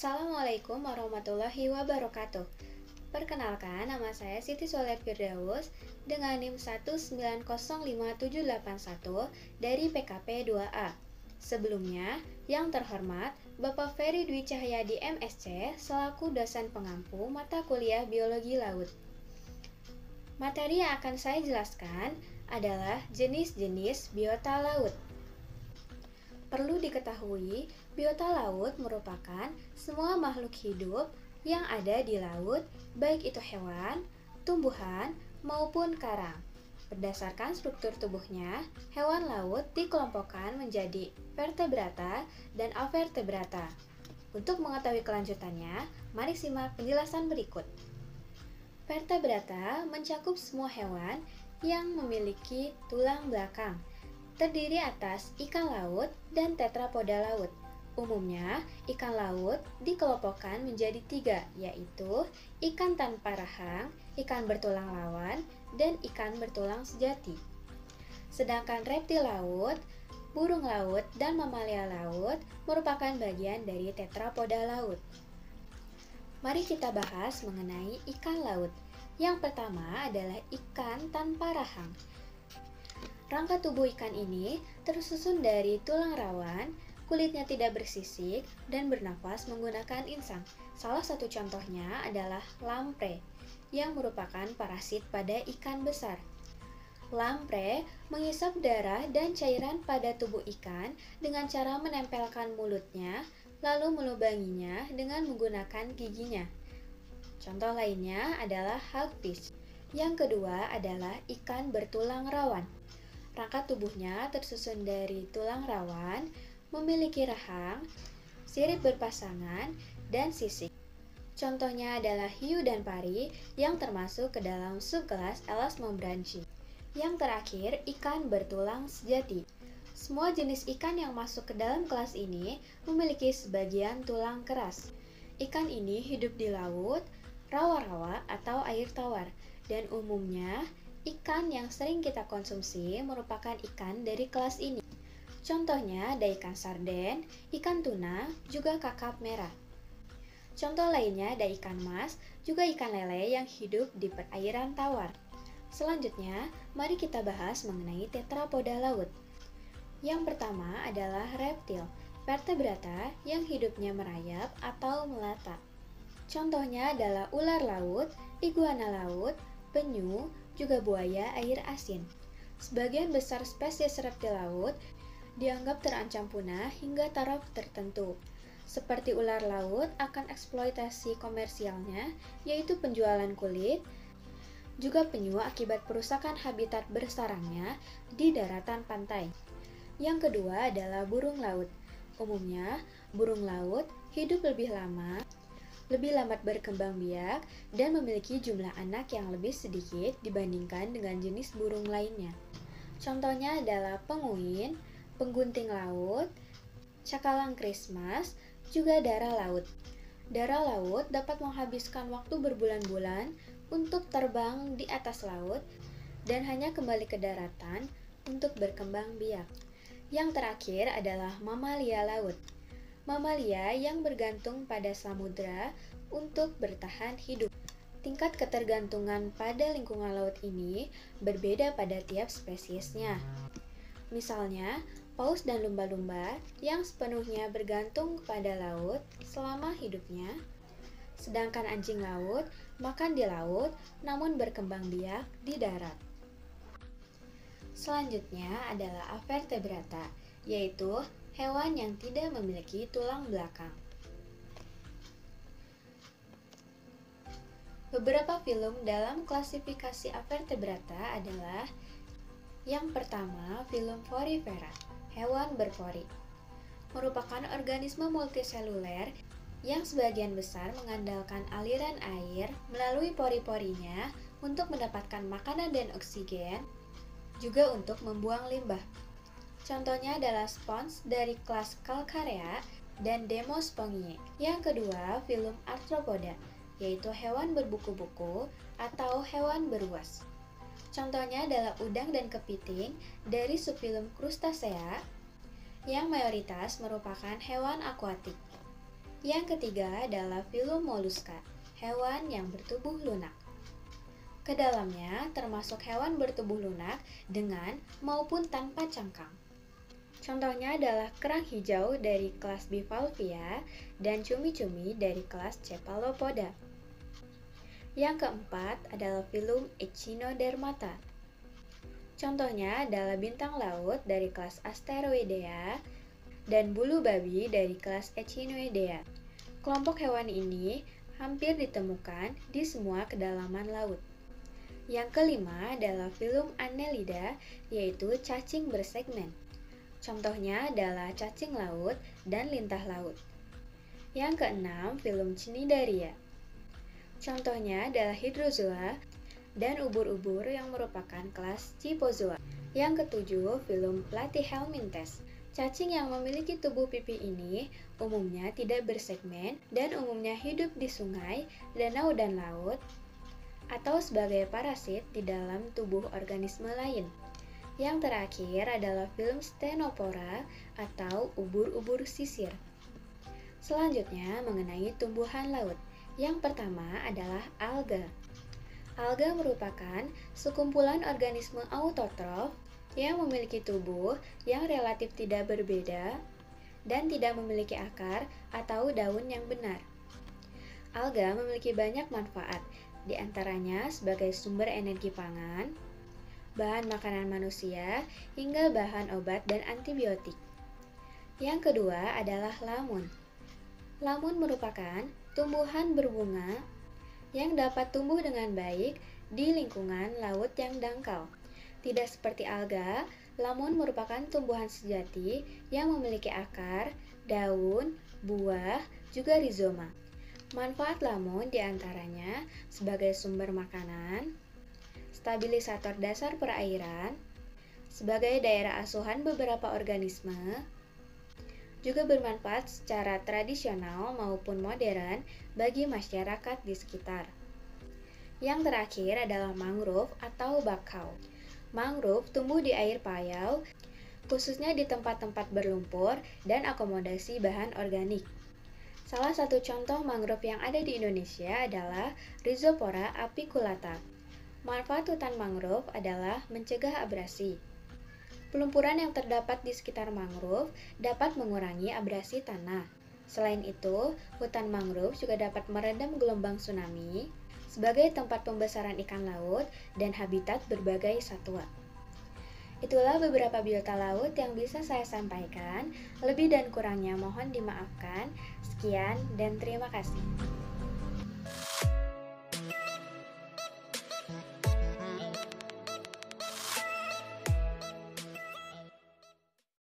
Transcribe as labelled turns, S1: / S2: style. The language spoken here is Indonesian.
S1: Assalamualaikum warahmatullahi wabarakatuh. Perkenalkan, nama saya Siti Soleh Firdaus dengan NIM 1905781 dari PKP 2A. Sebelumnya, yang terhormat Bapak Ferry Dwi Cahyadi MSc selaku dosen pengampu mata kuliah Biologi Laut. Materi yang akan saya jelaskan adalah jenis-jenis biota laut. Perlu diketahui, biota laut merupakan semua makhluk hidup yang ada di laut, baik itu hewan, tumbuhan, maupun karang. Berdasarkan struktur tubuhnya, hewan laut dikelompokkan menjadi vertebrata dan avertebrata. Untuk mengetahui kelanjutannya, mari simak penjelasan berikut. Vertebrata mencakup semua hewan yang memiliki tulang belakang, terdiri atas ikan laut dan tetrapoda laut. Umumnya, ikan laut dikelompokkan menjadi 3, yaitu ikan tanpa rahang, ikan bertulang lawan, dan ikan bertulang sejati. Sedangkan reptil laut, burung laut, dan mamalia laut merupakan bagian dari tetrapoda laut. Mari kita bahas mengenai ikan laut. Yang pertama adalah ikan tanpa rahang. Rangka tubuh ikan ini tersusun dari tulang rawan, kulitnya tidak bersisik, dan bernafas menggunakan insang. Salah satu contohnya adalah lamprey, yang merupakan parasit pada ikan besar. Lamprey menghisap darah dan cairan pada tubuh ikan dengan cara menempelkan mulutnya, lalu melubanginya dengan menggunakan giginya. Contoh lainnya adalah hagfish. Yang kedua adalah ikan bertulang rawan. Rangka tubuhnya tersusun dari tulang rawan, memiliki rahang, sirip berpasangan, dan sisik. Contohnya adalah hiu dan pari yang termasuk ke dalam subkelas Elasmobranchi. Yang terakhir, ikan bertulang sejati. Semua jenis ikan yang masuk ke dalam kelas ini memiliki sebagian tulang keras. Ikan ini hidup di laut, rawa-rawa, atau air tawar, dan umumnya ikan yang sering kita konsumsi merupakan ikan dari kelas ini. Contohnya ada ikan sarden, ikan tuna, juga kakap merah. Contoh lainnya ada ikan mas, juga ikan lele yang hidup di perairan tawar. Selanjutnya, mari kita bahas mengenai tetrapoda laut. Yang pertama adalah reptil, vertebrata yang hidupnya merayap atau melata. Contohnya adalah ular laut, iguana laut, penyu, juga buaya air asin. Sebagian besar spesies reptil laut dianggap terancam punah hingga taraf tertentu. Seperti ular laut akan eksploitasi komersialnya, yaitu penjualan kulit, juga penyu akibat perusakan habitat bersarangnya di daratan pantai. Yang kedua adalah burung laut. Umumnya, burung laut hidup lebih lama, lebih lambat berkembang biak, dan memiliki jumlah anak yang lebih sedikit dibandingkan dengan jenis burung lainnya. Contohnya adalah penguin, penggunting laut, cakalang Christmas, juga dara laut. Dara laut dapat menghabiskan waktu berbulan-bulan untuk terbang di atas laut dan hanya kembali ke daratan untuk berkembang biak. Yang terakhir adalah mamalia laut. Mamalia yang bergantung pada samudra untuk bertahan hidup. Tingkat ketergantungan pada lingkungan laut ini berbeda pada tiap spesiesnya. Misalnya, paus dan lumba-lumba yang sepenuhnya bergantung kepada laut selama hidupnya, sedangkan anjing laut makan di laut namun berkembang biak di darat. Selanjutnya adalah avertebrata, yaitu hewan yang tidak memiliki tulang belakang. Beberapa film dalam klasifikasi avertebrata adalah: yang pertama, film Porifera, hewan berpori. Merupakan organisme multiseluler yang sebagian besar mengandalkan aliran air melalui pori-porinya untuk mendapatkan makanan dan oksigen, juga untuk membuang limbah. Contohnya adalah spons dari kelas Calcarea dan Demospongiae. Yang kedua, film Arthropoda, yaitu hewan berbuku-buku atau hewan beruas. Contohnya adalah udang dan kepiting dari subfilum Crustacea yang mayoritas merupakan hewan akuatik. Yang ketiga adalah filum moluska, hewan yang bertubuh lunak. Kedalamnya termasuk hewan bertubuh lunak dengan maupun tanpa cangkang. Contohnya adalah kerang hijau dari kelas Bivalvia dan cumi-cumi dari kelas Cephalopoda. Yang keempat adalah filum Echinodermata. Contohnya adalah bintang laut dari kelas Asteroidea dan bulu babi dari kelas Echinoidea. Kelompok hewan ini hampir ditemukan di semua kedalaman laut. Yang kelima adalah filum Annelida, yaitu cacing bersegmen. Contohnya adalah cacing laut dan lintah laut. Yang keenam, filum Cnidaria. Contohnya adalah hydrozoa dan ubur-ubur yang merupakan kelas Scyphozoa. Yang ketujuh, filum Platyhelminthes. Cacing yang memiliki tubuh pipi ini umumnya tidak bersegmen dan umumnya hidup di sungai, danau, dan laut, atau sebagai parasit di dalam tubuh organisme lain. Yang terakhir adalah filum Ctenophora atau ubur-ubur sisir. Selanjutnya mengenai tumbuhan laut. Yang pertama adalah alga. Alga merupakan sekumpulan organisme autotrof yang memiliki tubuh yang relatif tidak berbeda dan tidak memiliki akar atau daun yang benar. Alga memiliki banyak manfaat, di antaranya sebagai sumber energi pangan, bahan makanan manusia, hingga bahan obat dan antibiotik. Yang kedua adalah lamun. Lamun merupakan tumbuhan berbunga yang dapat tumbuh dengan baik di lingkungan laut yang dangkal. Tidak seperti alga, lamun merupakan tumbuhan sejati yang memiliki akar, daun, buah, juga rizoma. Manfaat lamun diantaranya sebagai sumber makanan, stabilisator dasar perairan, sebagai daerah asuhan beberapa organisme, juga bermanfaat secara tradisional maupun modern bagi masyarakat di sekitar. Yang terakhir adalah mangrove atau bakau. Mangrove tumbuh di air payau, khususnya di tempat-tempat berlumpur dan akomodasi bahan organik. Salah satu contoh mangrove yang ada di Indonesia adalah Rhizophora apiculata. Manfaat hutan mangrove adalah mencegah abrasi. Pelumpuran yang terdapat di sekitar mangrove dapat mengurangi abrasi tanah. Selain itu, hutan mangrove juga dapat meredam gelombang tsunami sebagai tempat pembesaran ikan laut dan habitat berbagai satwa. Itulah beberapa biota laut yang bisa saya sampaikan. Lebih dan kurangnya mohon dimaafkan. Sekian dan terima kasih.